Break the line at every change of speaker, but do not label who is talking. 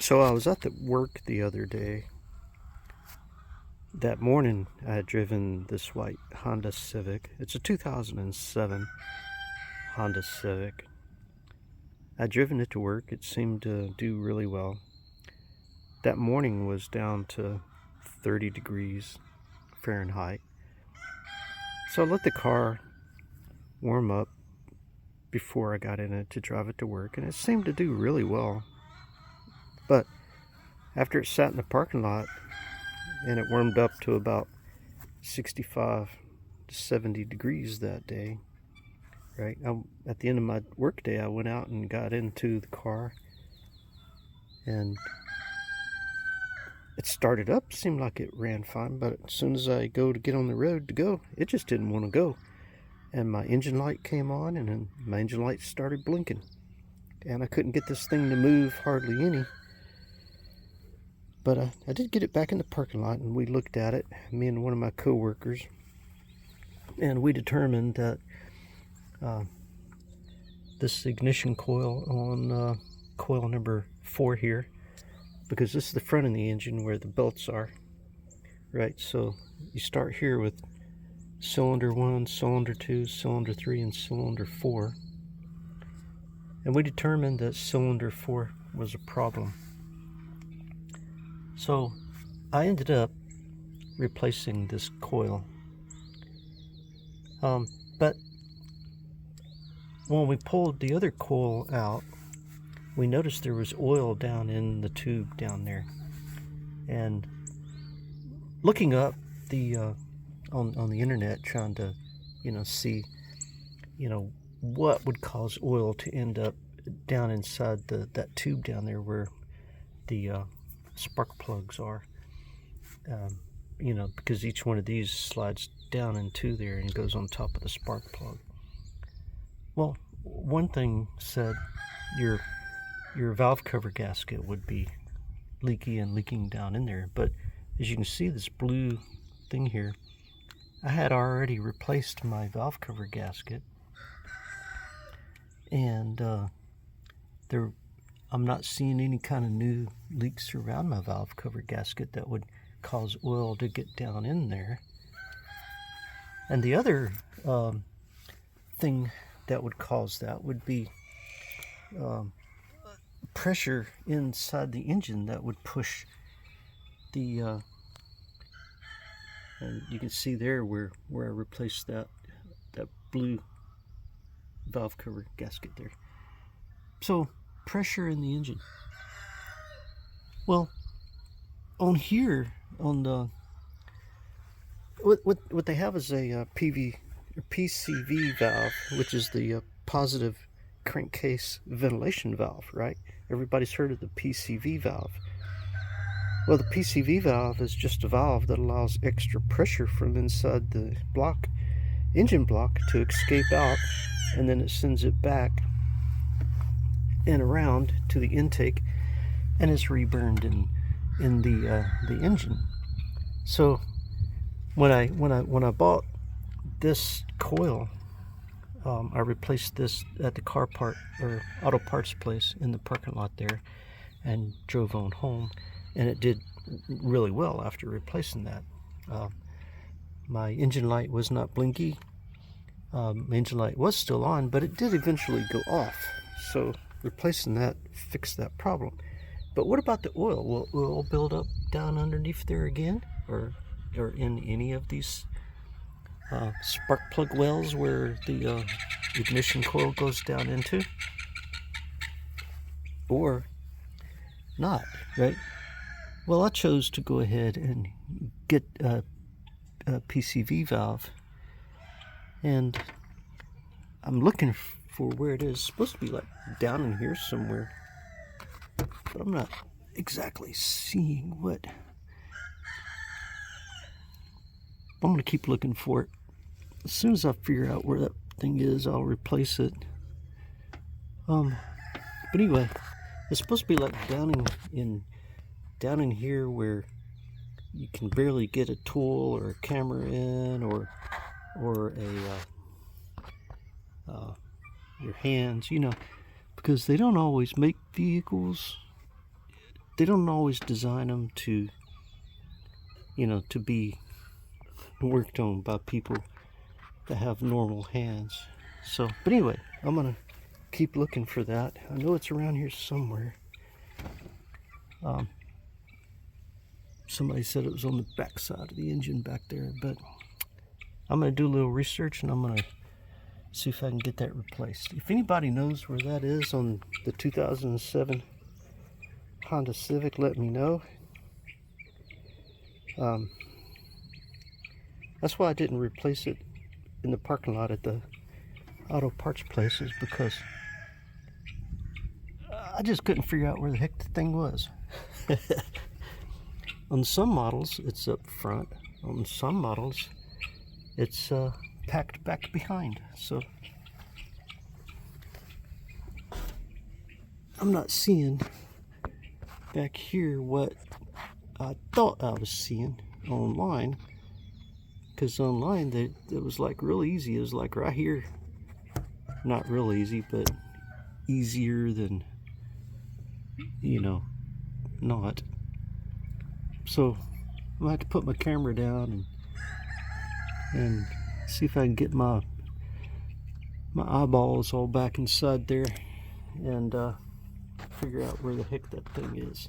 So I was at the work the other day. That morning I had driven this white Honda Civic. It's a 2007 Honda Civic. I'd driven it to work. It seemed to do really well. That morning was down to 30 degrees Fahrenheit. So I let the car warm up before I got in it to drive it to work, and it seemed to do really well. But after it sat in the parking lot and it warmed up to about 65 to 70 degrees that day, right? At the end of my work day, I went out and got into the car, and it started up, seemed like it ran fine, but as soon as I go to get on the road to go, it just didn't want to go. And my engine light came on, and then my engine light started blinking, and I couldn't get this thing to move hardly any. But I did get it back in the parking lot, and we looked at it, me and one of my co-workers, and we determined that this ignition coil on coil number 4 here, because this is the front of the engine where the belts are, right? So you start here with cylinder 1, cylinder 2, cylinder 3, and cylinder 4. And we determined that cylinder 4 was a problem. So I ended up replacing this coil. But when we pulled the other coil out, we noticed there was oil down in the tube down there. And looking up the on the internet, trying to see what would cause oil to end up down inside that tube down there where the spark plugs are, because each one of these slides down into there and goes on top of the spark plug. Well, one thing said your valve cover gasket would be leaky and leaking down in there, but as you can see, this blue thing here, I had already replaced my valve cover gasket, and I'm not seeing any kind of new leaks around my valve cover gasket that would cause oil to get down in there. And the other thing that would cause that would be pressure inside the engine that would push the and you can see there where I replaced that blue valve cover gasket there. So pressure in the engine. Well, on here, on the what they have is a PCV valve, which is the positive crankcase ventilation valve, right? Everybody's heard of the PCV valve. Well, the PCV valve is just a valve that allows extra pressure from inside the engine block to escape out, and then it sends it back and around to the intake, and is reburned in the engine. So when I bought this coil, I replaced this at the car part or auto parts place in the parking lot there, and drove on home, and it did really well after replacing that. My engine light was not blinky. My engine light was still on, but it did eventually go off. So replacing that fixed that problem. But what about the oil? Will oil build up down underneath there again, or in any of these spark plug wells where the ignition coil goes down into, or not, right? Well, I chose to go ahead and get a PCV valve, and I'm looking for where it is. It's supposed to be like down in here somewhere, but I'm not exactly seeing what. I'm going to keep looking for it. As soon as I figure out where that thing is, I'll replace it. But anyway, it's supposed to be like down in here where you can barely get a tool or a camera in, or your hands, because they don't always make vehicles they don't always design them to, you know, to be worked on by people that have normal hands. So, but anyway, I'm gonna keep looking for that. I know it's around here somewhere. Somebody said it was on the back side of the engine back there, but I'm gonna do a little research and I'm gonna see if I can get that replaced. If anybody knows where that is on the 2007 Honda Civic, let me know. That's why I didn't replace it in the parking lot at the auto parts places, because I just couldn't figure out where the heck the thing was. On some models it's up front, on some models it's packed back behind. So I'm not seeing back here what I thought I was seeing online, because online it was like real easy. It was like right here, not real easy, but easier than, you know, not. So I'm gonna have to put my camera down and see if I can get my eyeballs all back inside there and figure out where the heck that thing is.